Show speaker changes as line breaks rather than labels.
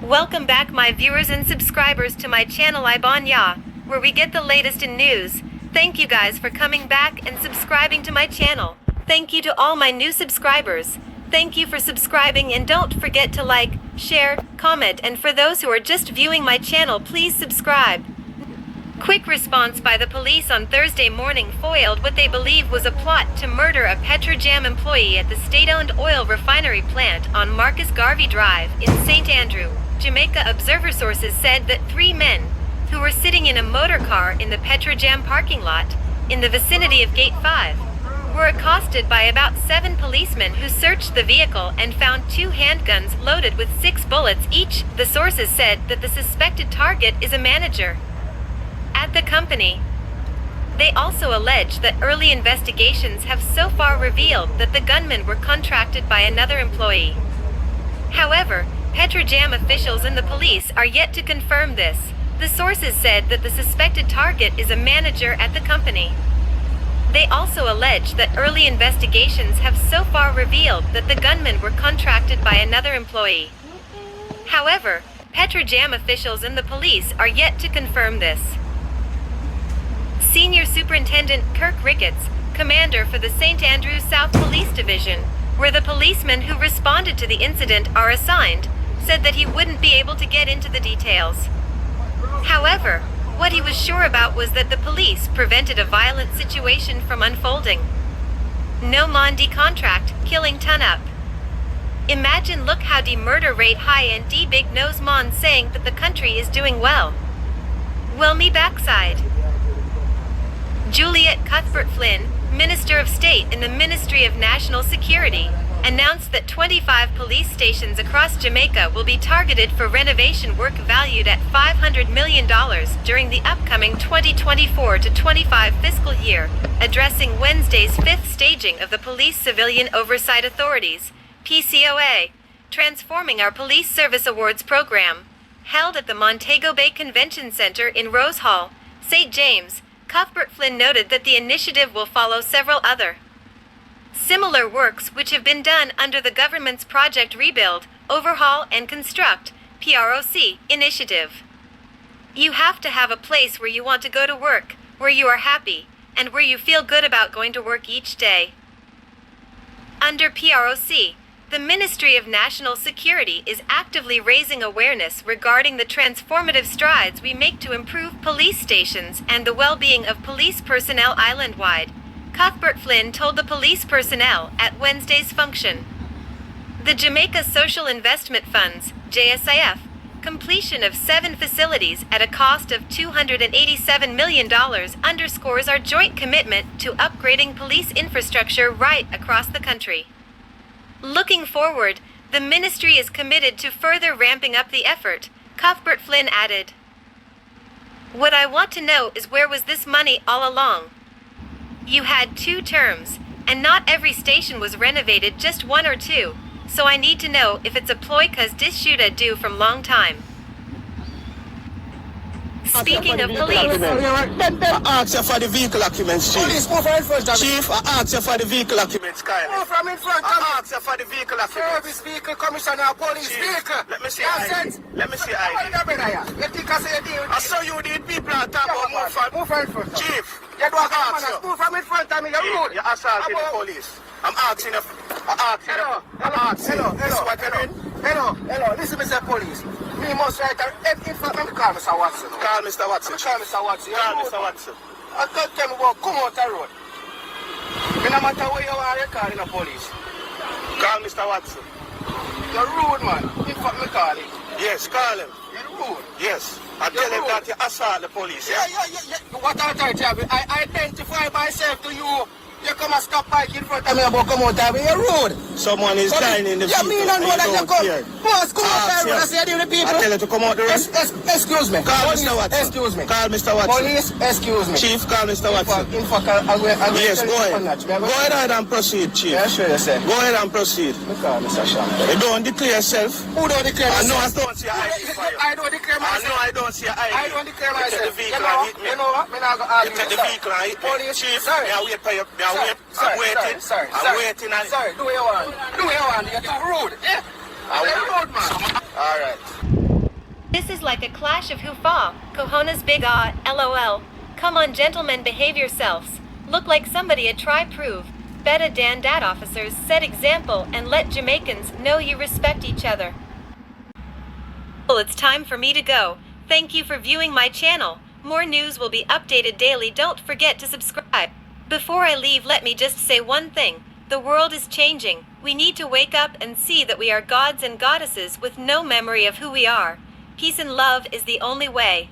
Welcome back my viewers and subscribers to my channel Murdaaaa, where we get the latest in news. Thank you guys for coming back and subscribing to my channel. Thank you to all my new subscribers. Thank you for subscribing and don't forget to like, share, comment, and for those who are just viewing my channel, please subscribe. Quick response by the police on Thursday morning foiled what they believe was a plot to murder a Petrojam employee at the state-owned oil refinery plant on Marcus Garvey Drive in St. Andrew, Jamaica. Observer sources said that 3 men, who were sitting in a motor car in the Petrojam parking lot, in the vicinity of Gate 5, were accosted by about 7 policemen who searched the vehicle and found 2 handguns loaded with 6 bullets each. The sources said that the suspected target is a manager at the company. They also allege that early investigations have so far revealed that the gunmen were contracted by another employee. However, Petrojam officials and the police are yet to confirm this. The sources said that the suspected target is a manager at the company. They also allege that early investigations have so far revealed that the gunmen were contracted by another employee. However, Petrojam officials and the police are yet to confirm this. Senior Superintendent Kirk Ricketts, commander for the St. Andrews South Police Division, where the policemen who responded to the incident are assigned, said that he wouldn't be able to get into the details. However, what he was sure about was that the police prevented a violent situation from unfolding. No Mondi contract, killing ton up. Imagine look how de murder rate high and de big nose mon saying that the country is doing well. Well me backside. Juliet Cuthbert Flynn, Minister of State in the Ministry of National Security, announced that 25 police stations across Jamaica will be targeted for renovation work valued at $500 million during the upcoming 2024-25 fiscal year, addressing Wednesday's 5th staging of the Police Civilian Oversight Authority's PCOA, Transforming Our Police Service Awards program, held at the Montego Bay Convention Center in Rose Hall, St. James. Cuthbert Flynn noted that the initiative will follow several other similar works which have been done under the government's Project Rebuild, Overhaul and Construct (PROC) initiative. You have to have a place where you want to go to work, where you are happy, and where you feel good about going to work each day. Under PROC, the Ministry of National Security is actively raising awareness regarding the transformative strides we make to improve police stations and the well-being of police personnel island-wide, Cuthbert Flynn told the police personnel at Wednesday's function. The Jamaica Social Investment Fund's, JSIF, completion of 7 facilities at a cost of $287 million underscores our joint commitment to upgrading police infrastructure right across the country. Looking forward, the ministry is committed to further ramping up the effort, Cuthbert Flynn added. What I want to know is where was this money all along? You had 2 terms, and not every station was renovated, just 1 or 2, so I need to know if it's a ploy cause this shoulda do from long time. Speaking of police,
I asked you for the vehicle documents, Chief.
Police, move from in front of me.
Chief, I asked you for the vehicle documents, Kyle.
Move from in front of me.
I asked you for the vehicle documents.
Service vehicle, commissioner, police
Chief,
vehicle.
let me see
Nonsense.
ID. Let me see
What
ID.
is that, brother, yeah? You think I say you deal with
I
this?
saw you did people are talking about move from.
Move from in front of me.
Chief,
You do a
I asked
manners.
you.
Move from in front of me. You're rude.
You're assaulting the police. I'm asking you.
Hello. Hello. Listen, Mr. Police. Me must write in front of me. Call Mr. Watson.
Call Mr. Watson.
Call Mr. Watson.
Call Mr. Watson.
I can't tell me about come out the road. Me no matter where you are, you're calling the police.
Call Mr. Watson.
You're rude, man. In fact, me call him.
Yes, call him.
You're rude.
Yes. I tell him that you assault the police.
Yeah. What authority have you? I identify myself to you. You come and stop bike in front of me about come out of me. You're rude.
Someone is dying in the vehicle.
You mean I know that you come? Boss, come out there and say you the people.
I tell you to come out the road.
Excuse me.
Call
Police,
Mr. Watson.
Excuse me.
Call Mr. Watson.
Police, excuse me.
Chief, call Mr. Watson.
In fact, I'll
Yes, go ahead. Go ahead and proceed, Chief.
Yeah, sure, you say.
Go ahead and proceed.
Call Mr. Sham.
You don't declare yourself.
Who don't declare
I know I
myself?
don't see your ID for you.
I don't declare
I know
myself.
I don't see your ID.
I don't declare
You take
myself.
the vehicle and hit me.
You know what? Me not go
You
argue.
take the vehicle and hit me.
Police,
Chief,
sorry.
may I wait for you? May I wait? I'm waiting.
Sorry.
I'm waiting. And
Sorry, do what you want. Do what you want. You're too rude. Yeah? I'm rude, man.
all right.
This is like a clash of hoofa, cojones big ah, lol. Come on gentlemen, behave yourselves. Look like somebody a try prove. Beta Dan Dat officers set example and let Jamaicans know you respect each other. Well, it's time for me to go. Thank you for viewing my channel. More news will be updated daily. Don't forget to subscribe. Before I leave, let me just say one thing. The world is changing. We need to wake up and see that we are gods and goddesses with no memory of who we are. Peace and love is the only way.